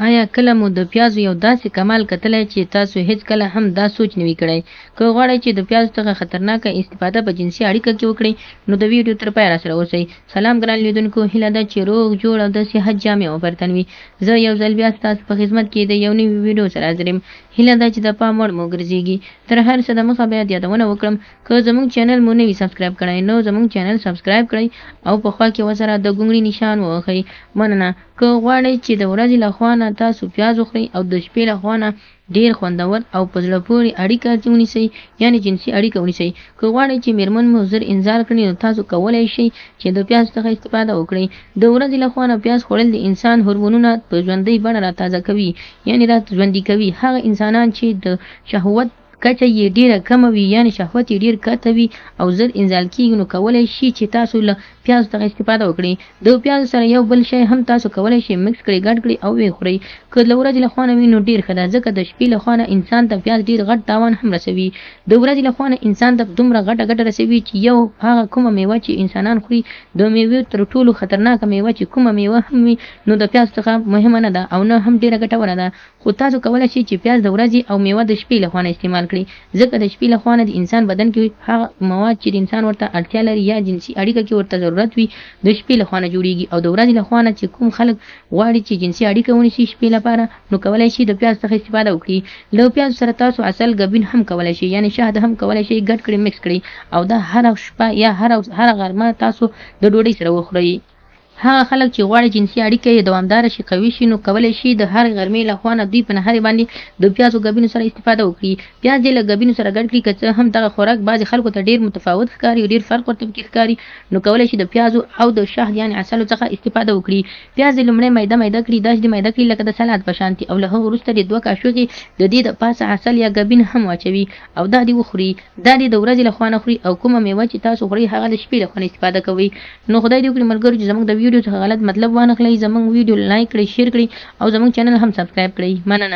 آیا کله مو د پیازو یو داسې کمال کتلی چې تاسو هیڅ کله هم دا سوچ نه وي کړی؟ که غواړئ چې د پیازو څخه خطرناکه استفاده په جنسي اړیکه کې وکړئ، نو د ویډیو تر پایه راسره اوسئ. سلام ګران لیدونکو، هیله ده چې روغ جوړ او د صحت جامې وبرتن وي. زه یو ځل بیا ستاسو په خدمت کې د یو نوي ویډیو سره حاضر یم. هیله ده چې د پام وړ مو ګرځېږي. تر هر څه دمخه باید یادونه وکړم، که زموږ چینل مو نه وي سبسکرایب کړی، نو زموږ چینل سبسکرایب کړئ او په خوا کې ورسره د ګونګړي نشان ووهئ. مننه. که غواړئ چې د ورځې لخوا نه تاسو پیاز وخورئ او د شپې لخوا نه ډېر خوندور او په زړه پورې اړیکه ونیسئ، یعنې جنسي اړیکه ونیسئ. که غواړئ چې میرمن مو ژر انزال کړي، نو تاسو کولی شئ چې د پیاز څخه استفاده وکړئ. د ورځې لخوا نه پیاز خوړل د انسان هورمونونه په ژوندۍ بڼه راتازه کوي، یعنې را ژوندي کوي. هغه انسانان چې د شهوت کچه یې ډېره کمه وي، یعنې شهوت یې ډېر کته وي او ژر انزال کېږي، نو کولی شي چې تاسو له پیازو څخه استفاده وکړئ. د پیازو سره یو بل شی هم تاسو کولی شئ مکس کړئ، ګډ کړئ او ویې خورئ. که له ورځې لخوا نه وي نو ډېر ښه ده، ځکه د شپې لخوا نه انسان ته پیاز ډېر غټ تاوان هم رسوي. د ورځې لخوا نه انسان ته دومره غټه ګټه رسوي چې یو هغه کومه میوه چې انسانان خوري، د میوې تر ټولو خطرناکه میوه چې کومه میوه هم وي، نو د پیاز څخه مهمه نه ده او نه هم ډېره ګټوره ده. خو تاسو کولی شئ چې پیاز د ورځې او میوه د شپې لخوا نه استعمال کړئ، ځکه د شپې لخوا نه د انسان بدن کې هغه مواد چې د انسان ورته اړتیا لري یا جنسي اړیکه کې ورته ضرورت وي، د شپې لخوا نه جوړیږي. او د ورځې لخوا نه چې کوم خلک غواړي چې جنسي اړیکه ونیسي شپې لپاره، نو کولی شي د پیاز څخه استفاده وکړي. له پیاز سره تاسو عسل ګبین هم کولی شئ، یعنې شهد هم کولی شئ ګډ کړئ، مکس کړئ او دا هره شپه یا هره غرمه تاسو د ډوډۍ سره وخورئ. هغه خلک چې غواړي جنسي اړیکه یې دوامداره شي، قوي شي، نو کولی شي د هرې غرمې لخوا نه دوی په نهارې باندې د پیازو ګبینو سره استفاده وکړي. پیاز یې له ګبینو سره ګډ کړي، که څه هم دغه خوراک بعضې خلکو ته ډېر متفاوت ښکاري او ډېر فرق ورته پکې ښکاري، نو کولی شي د پیازو او د شهد یعنې عسلو څخه استفاده وکړي. پیاز یې لومړی میده کړي، داسې میده کړي لکه د سلاد په شانتې، او له هغه وروسته د 2 کاچوغې د دې د پاسه عسل یا ګبین هم واچوي او دا دې وخوري. دا دې د ورځې لخوا نه خوري او کومه میوه چې تاسو خورئ هغه د شپې لخوا نه استفاده کوئ. نو خدای دې وکړي ملګرو چې زموږ د ویډیو څخه غلط مطلب وانخلئ، زموږ ویډیو لایک کړئ، شیر کړئ او زموږ چینل هم سبسکرایب کړئ. مننه.